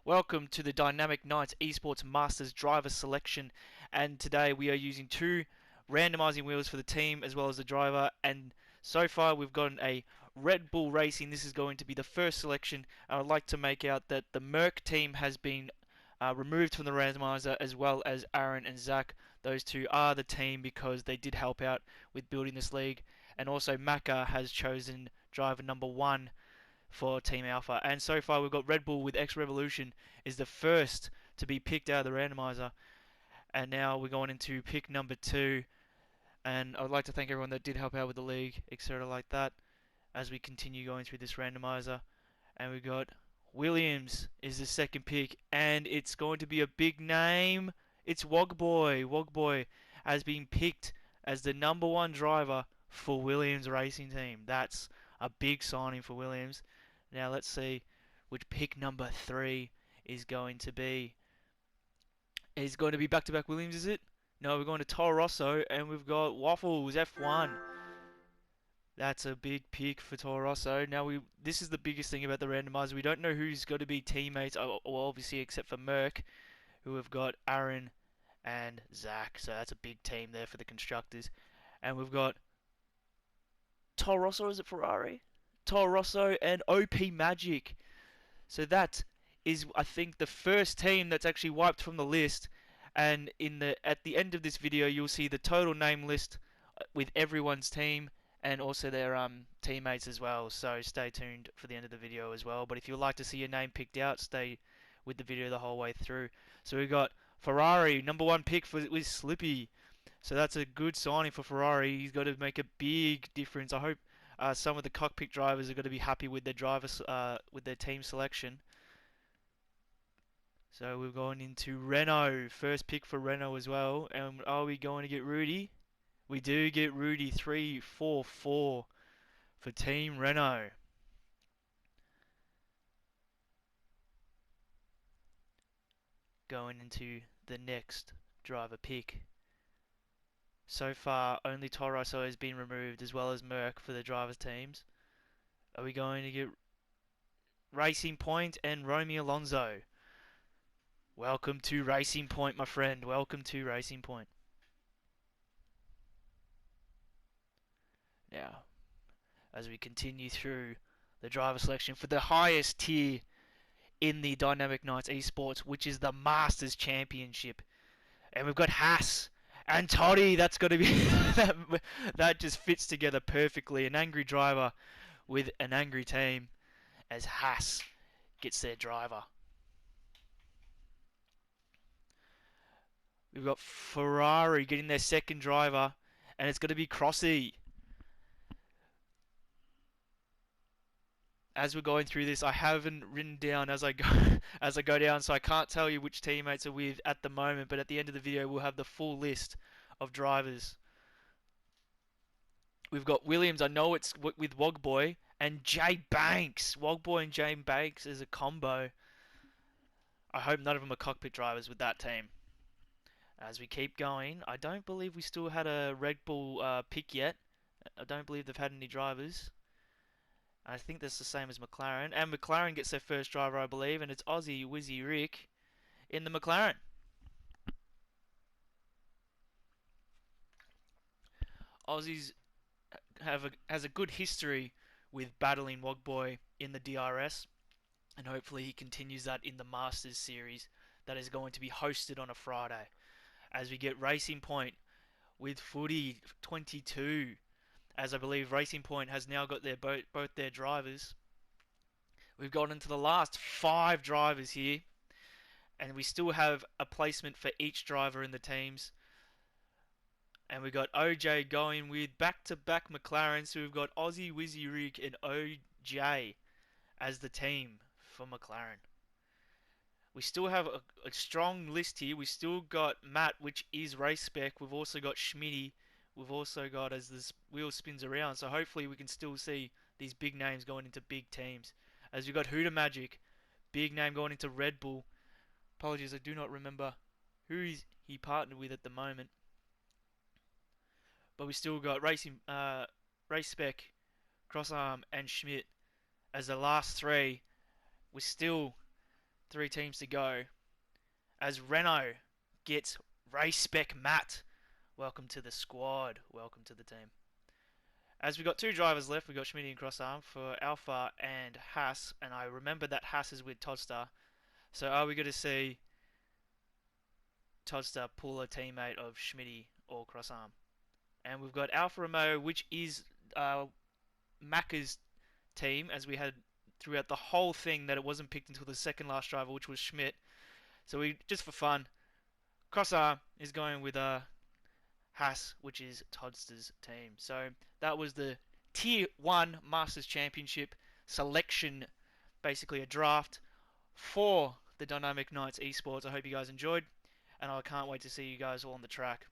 Welcome to the Dynamic Nights Esports Masters driver selection, and today we are using two randomizing wheels for the team as well as the driver. And so far we've gotten a Red Bull Racing. This is going to be the first selection, and I'd like to make out that the Merc team has been removed from the randomizer, as well as Aaron and Zach. Those two are the team because they did help out with building this league, and also Maka has chosen driver number 1 for Team Alpha. And so far we've got Red Bull with X Revolution is the first to be picked out of the randomizer. And now we're going into pick number 2. And I'd like to thank everyone that did help out with the league, etc. like that, as we continue going through this randomizer. And we got Williams is the second pick, and it's going to be a big name. It's Wogboy. Wogboy has been picked as the number 1 driver for Williams Racing Team. That's a big signing for Williams. Now let's see which pick number 3 is going to be. Is going to be back-to-back Williams, is it? No, we're going to Toro Rosso, and we've got Waffles F1. That's a big pick for Toro Rosso. Now this is the biggest thing about the randomizer. We don't know who's going to be teammates, well, obviously except for Merc, who have got Aaron and Zach. So that's a big team there for the constructors. And we've got Toro Rosso, is it Ferrari? Toro Rosso and OP Magic. So that is, I think, the first team that's actually wiped from the list. And at the end of this video, you'll see the total name list with everyone's team and also their teammates as well. So stay tuned for the end of the video as well. But if you'd like to see your name picked out, stay with the video the whole way through. So we got Ferrari, number 1 pick with Slippy. So that's a good signing for Ferrari. He's got to make a big difference. I hope some of the cockpit drivers are going to be happy with their drivers, with their team selection. So we're going into Renault. First pick for Renault as well. And are we going to get Rudy? We do get Rudy. 3-4-4 for Team Renault. Going into the next driver pick. So far, only Toro Rosso has been removed, as well as Merc for the drivers' teams. Are we going to get Racing Point and Romy Alonso? Welcome to Racing Point, my friend. Welcome to Racing Point. Now, as we continue through the driver selection for the highest tier in the Dynamic Nights Esports, which is the Masters Championship. And we've got Haas and Toddy. That's got to be that just fits together perfectly. An angry driver with an angry team, as Haas gets their driver. We've got Ferrari getting their second driver, and it's going to be Crossy. As we're going through this, I haven't written down as I go down, so I can't tell you which teammates are with at the moment. But at the end of the video, we'll have the full list of drivers. We've got Williams. I know it's with Wogboy and Jay Banks. Wogboy and Jay Banks is a combo. I hope none of them are cockpit drivers with that team. As we keep going, I don't believe we still had a Red Bull pick yet. I don't believe they've had any drivers. I think that's the same as McLaren. And McLaren gets their first driver, I believe, and it's Aussie Wizzy Rick in the McLaren. Aussies has a good history with battling Wogboy in the DRS, and hopefully he continues that in the Masters series that is going to be hosted on a Friday. As we get Racing Point with Footy 22, as I believe Racing Point has now got both their drivers. We've got into the last 5 drivers here, and we still have a placement for each driver in the teams. And we've got OJ going with back-to-back McLaren, so we've got Aussie Wizzy Rick and OJ as the team for McLaren. We still have a strong list here. We still got Matt, which is race spec. We've also got Schmitty. We've also got, as this wheel spins around, so hopefully we can still see these big names going into big teams. As we've got Huda Magic, big name going into Red Bull. Apologies, I do not remember who he partnered with at the moment. But we still got Race Spec, Crossarm and Schmidt as the last 3. We still Three teams to go. As Renault gets race spec Matt. Welcome to the squad. Welcome to the team. As we got two drivers left, we got Schmidt and Crossarm for Alpha and Haas, and I remember that Haas is with Todstar. So are we going to see Todstar pull a teammate of Schmidt or Crossarm? And we've got Alfa Romeo, which is Macca's team, as we had throughout the whole thing that it wasn't picked until the second last driver, which was Schmidt. So we just for fun, Crossarm is going with Haas, which is Todstar's team. So that was the Tier 1 Masters Championship selection, basically a draft for the Dynamic Knights Esports. I hope you guys enjoyed, and I can't wait to see you guys all on the track.